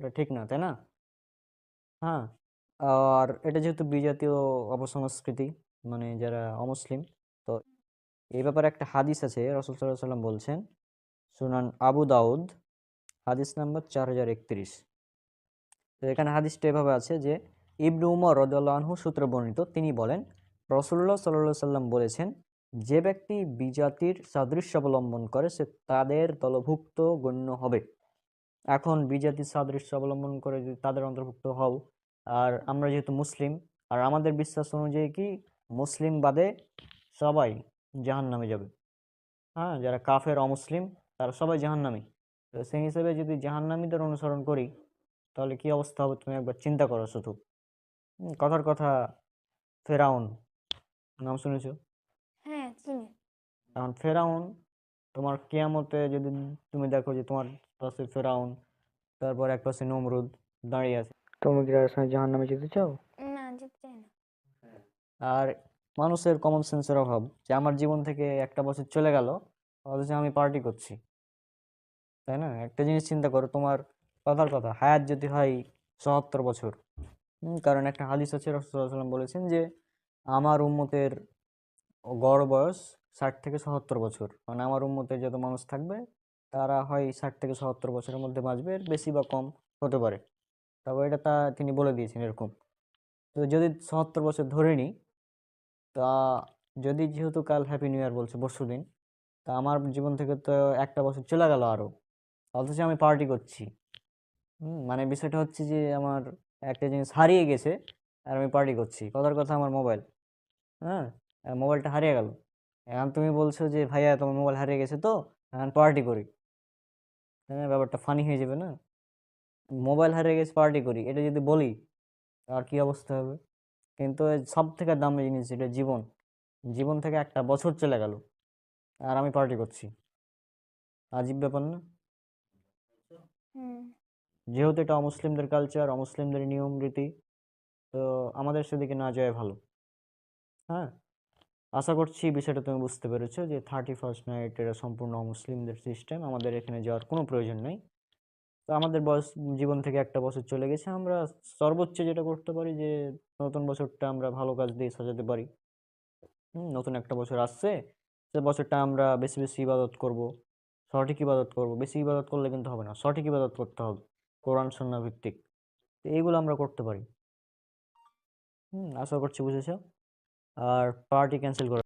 এটা ঠিক না, তাই না? হ্যাঁ, আর এটা যেহেতু বিজাতীয় অপসংস্কৃতি, মানে যারা অমুসলিম, তো এই ব্যাপারে একটা হাদিস আছে, রাসূল সাল্লাল্লাহু আলাইহি ওয়াসাল্লাম বলছেন, সুনান আবু দাউদ, হাদিস নাম্বার 4031। তো এখানে হাদিসটা এভাবে আছে যে, ইবনু উমর রাদিয়াল্লাহু আনহু সূত্রে বর্ণিত, তিনি বলেন, রাসূলুল্লাহ সাল্লাল্লাহু আলাইহি ওয়াসাল্লাম বলেছেন, যে ব্যক্তি বিজাতির সাদৃশ্য অবলম্বন করে সে তাদের দলভুক্ত গণ্য হবে। এখন বিজাতির সাদৃশ্য অবলম্বন করে যদি তাদের অন্তর্ভুক্ত হও, আর আমরা যেহেতু মুসলিম, আর আমাদের বিশ্বাস অনুযায়ী কি মুসলিম বাদে সবাই জাহান্নামে যাবে। হ্যাঁ, যারা কাফের অমুসলিম তারা সবাই জাহান্নামী। তো সেই হিসেবে যদি জাহান্নামীদের অনুসরণ করি, তাহলে কি অবস্থা হবে তুমি একবার চিন্তা করো শুধু। কথার কথা, ফেরাউন নাম শুনেছো? হ্যাঁ, চিনি। এখন ফেরাউন, তোমার কিয়ামতে যদি তুমি দেখো যে তোমার পাশে ফেরাউন, তারপর এক পাশে নমরুদ দাঁড়িয়ে আছে, তুমি কি তার সঙ্গে জাহান্নামে যেতে চাও? না, যেতে চাই না। আর মানুষের কমন সেন্সের অভাব, যে আমার জীবন থেকে একটা বছর চলে গেল, অথচ আমি পার্টি করছি, তাই না? একটা জিনিস চিন্তা করো, তোমার কথার কথা হায়াত যদি হয় ৭৭ বছর, কারণ একটা হাদিস আছে, রাসূলুল্লাহ সাল্লাল্লাহু আলাইহি ওয়াসাল্লাম বলেছেন যে আমার উম্মতের গড় বয়স ৬০ থেকে ৭৭ বছর, মানে আমার উম্মতের যত মানুষ থাকবে তারা হয় ৬০ থেকে ৭০ বছরের মধ্যে বাঁচবে, এর বেশি বা কম হতে পারে। তারপর এটা তিনি বলে দিয়েছেন এরকম। তো যদি ৭০ বছর ধরে নিই, তা যদি, যেহেতু কাল হ্যাপি নিউ ইয়ার বলছে পরশুদিন, তা আমার জীবন থেকে তো একটা বছর চলে গেল আরো, অথচ আমি পার্টি করছি। মানে বিষয়টা হচ্ছে যে আমার একটা জিনিস হারিয়ে গেছে, আর আমি পার্টি করছি। কথার কথা আমার মোবাইল, হ্যাঁ, মোবাইলটা হারিয়ে গেল। এখন তুমি বলছো যে ভাইয়া তোমার মোবাইল হারিয়ে গেছে, তো এখন পার্টি করি। হ্যাঁ, ব্যাপারটা ফানি হয়ে যাবে না? মোবাইল হারিয়ে গেছে পার্টি করি, এটা যদি বলি, আর কি অবস্থা হবে? কিন্তু সব থেকে দামি জিনিস যেটা জীবন, জীবন থেকে একটা বছর চলে গেল, আর আমি পার্টি করছি। আজীব ব্যাপার না? হুম। যেহেতু এটা অমুসলিমদের কালচার, অমুসলিমদের নিয়ম রীতি, তো আমাদের সেদিকে না যাওয়া ভালো। হ্যাঁ, আশা করছি বিষয়টা তুমি বুঝতে পেরেছো যে 31st নাইট এটা সম্পূর্ণ অমুসলিমদের সিস্টেম, আমাদের এখানে যাওয়ার কোনো প্রয়োজন নেই। তো আমাদের বয়স, জীবন থেকে একটা বছর চলে গেছে, আমরা সর্বোচ্চ যেটা করতে পারি যে নতুন বছরটা আমরা ভালো কাজ দিয়ে সাজাতে পারি। নতুন একটা বছর আসছে, সে বছরটা আমরা বেশি বেশি ইবাদত করব, সঠিক ইবাদত করব। বেশি ইবাদত করলে কিন্তু হবে না, সঠিক ইবাদত করতে হবে, কোরআন সুন্নাহ ভিত্তিক। তো এইগুলো আমরা করতে পারি। আশা করছি বুঝেছো। আর পার্টি ক্যান্সেল করে